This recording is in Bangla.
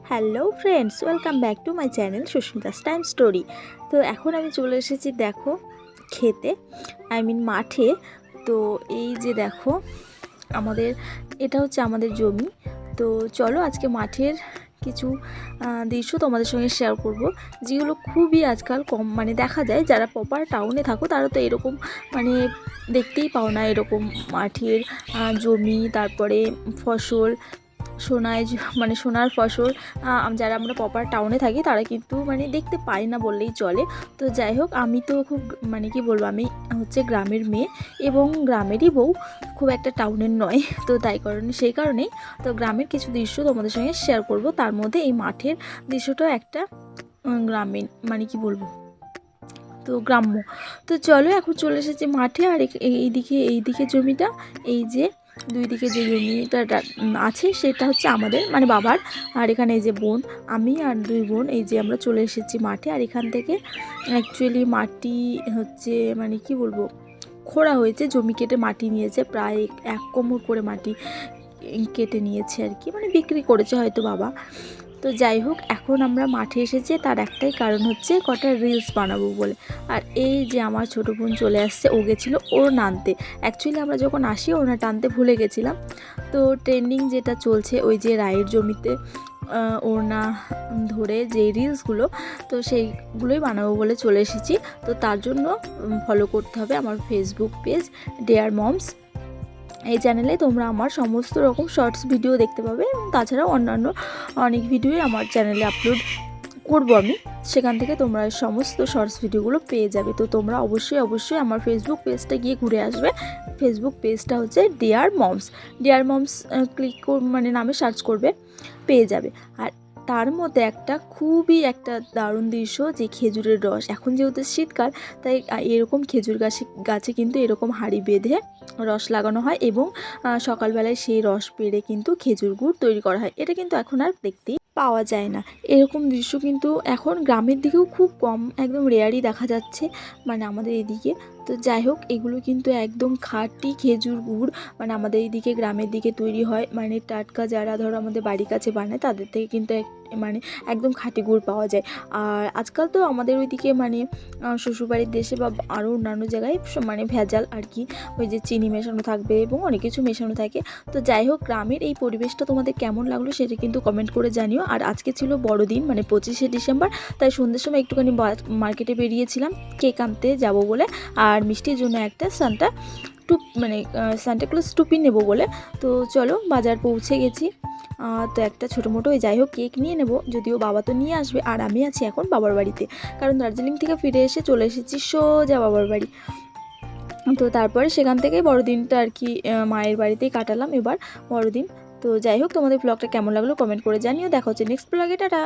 Hello friends, welcome back to my channel Susmita's time story. তো এখন আমি চলে এসেছি দেখো খেতে, মাঠে। তো এই যে দেখো আমাদের এটা হচ্ছে আমাদের জমি। তো চলো আজকে মাঠের কিছু দৃশ্য তোমাদের সঙ্গে শেয়ার করব, যেগুলো খুবই আজকাল কম দেখা যায়। যারা প্রপার টাউনে থাকো তারা তো এরকম দেখতেই পাও না, এরকম মাঠের জমি, তারপরে ফসল, সোনায় সোনার ফসল। যারা আমরা প্রপার টাউনে থাকি তারা কিন্তু দেখতে পাই না বললেই চলে। তো যাই হোক, আমি তো খুব কি বলবো, আমি হচ্ছে গ্রামের মেয়ে এবং গ্রামেরই বউ, খুব একটা টাউনের নয়। তো সেই কারণেই তো গ্রামের কিছু দৃশ্য তোমাদের সঙ্গে শেয়ার করব। তার মধ্যে এই মাঠের দৃশ্যটাও একটা গ্রামীণ কি বলবো, তো গ্রাম্য। তো চলো এখন চলে এসেছি মাঠে। আর এইদিকে জমিটা, এই যে দুই দিকে যে জমিটা আছে সেটা হচ্ছে আমাদের বাবার। আর এখানে এই যে বোন, আমি আর দুই বোন, এই যে আমরা চলে এসেছি মাঠে। আর এখান থেকে অ্যাকচুয়ালি মাটি হচ্ছে কি বলবো, খোঁড়া হয়েছে, জমি কেটে মাটি নিয়েছে, প্রায় 1 কোমর করে মাটি কেটে নিয়েছে আর কি, বিক্রি করেছে হয়তো বাবা। তো যাই হোক, এখন আমরা মাঠে এসেছি তার একটাই কারণ হচ্ছে কটা রিলস বানাবো বলে। আর এই যে আমার ছোটো বোন চলে আসছে, ও গেছিলো ওর নানতে। অ্যাকচুয়ালি আমরা যখন আসি ওনা টানতে ভুলে গেছিলাম। তো ট্রেন্ডিং যেটা চলছে ওই যে রায়ের জমিতে ওড়না ধরে যে রিলসগুলো, তো সেইগুলোই বানাবো বলে চলে এসেছি। তো তার জন্য ফলো করতে হবে আমার ফেসবুক পেজ ডিয়ার মমস। এই চ্যানেলে তোমরা আমার সমস্ত রকম শর্টস ভিডিও দেখতে পাবে, এবং তাছাড়াও অন্যান্য অনেক ভিডিওই আমার চ্যানেলে আপলোড করবো আমি। সেখান থেকে তোমরা সমস্ত শর্টস ভিডিওগুলো পেয়ে যাবে। তো তোমরা অবশ্যই আমার ফেসবুক পেজটা গিয়ে ঘুরে আসবে। ফেসবুক পেজটা হচ্ছে ডিয়ার মমস ক্লিক নামে সার্চ করবে, পেয়ে যাবে। আর তার মধ্যে খুবই একটা দারুণ দৃশ্য, যে খেজুরের রস। এখন যেহেতু শীতকাল, তাই এরকম খেজুর গাছে কিন্তু এরকম হাঁড়ি বেঁধে রস লাগানো হয়, এবং সকালবেলায় সেই রস পেড়ে কিন্তু খেজুর গুড় তৈরি করা হয়। এটা কিন্তু এখন আর দেখতেই পাওয়া যায় না। এরকম দৃশ্য কিন্তু এখন গ্রামের দিকেও খুব কম, একদম রেয়ারই দেখা যাচ্ছে আমাদের এদিকে। তো যাই হোক, এগুলো কিন্তু একদম খাঁটি খেজুর গুড়, আমাদের এইদিকে গ্রামের দিকে তৈরি হয়, টাটকা। যারা ধরো আমাদের বাড়ির কাছে বানায় তাদের থেকে কিন্তু একদম খাঁটি গুড় পাওয়া যায়। আর আজকাল তো আমাদের ওইদিকে শ্বশুরবাড়ির দেশে বা আরও অন্যান্য জায়গায় ভেজাল আর কি, ওই যে চিনি মেশানো থাকবে এবং অনেক কিছু মেশানো থাকে। তো যাই হোক, গ্রামের এই পরিবেশটা তোমাদের কেমন লাগলো সেটা কিন্তু কমেন্ট করে জানিও। আর আজকে ছিল বড়দিন, 25শে ডিসেম্বর, তাই সন্ধ্যের সময় একটুখানি মার্কেটে বেরিয়েছিলাম কেক আনতে যাব বলে, আর মিষ্টির জন্য একটা সান্টা ক্লজ টুপি নেব বলে। তো চলো বাজার পৌঁছে গেছি। তো একটা ছোটো মোটো যাই হোক কেক নিয়ে নেব, যদিও বাবা তো নিয়ে আসবে। আর আমি আছি এখন বাবার বাড়িতে, কারণ দার্জিলিং থেকে ফিরে এসে চলে এসেছি সোজা বাবার বাড়ি। তো তারপরে সেখান থেকে বড়দিনটা আর কি মায়ের বাড়িতেই কাটালাম এবার বড়দিন। তো যাই হোক, তোমাদের ব্লগটা কেমন লাগলো কমেন্ট করে জানিও। দেখা হচ্ছে নেক্সট ব্লগে, টাটা।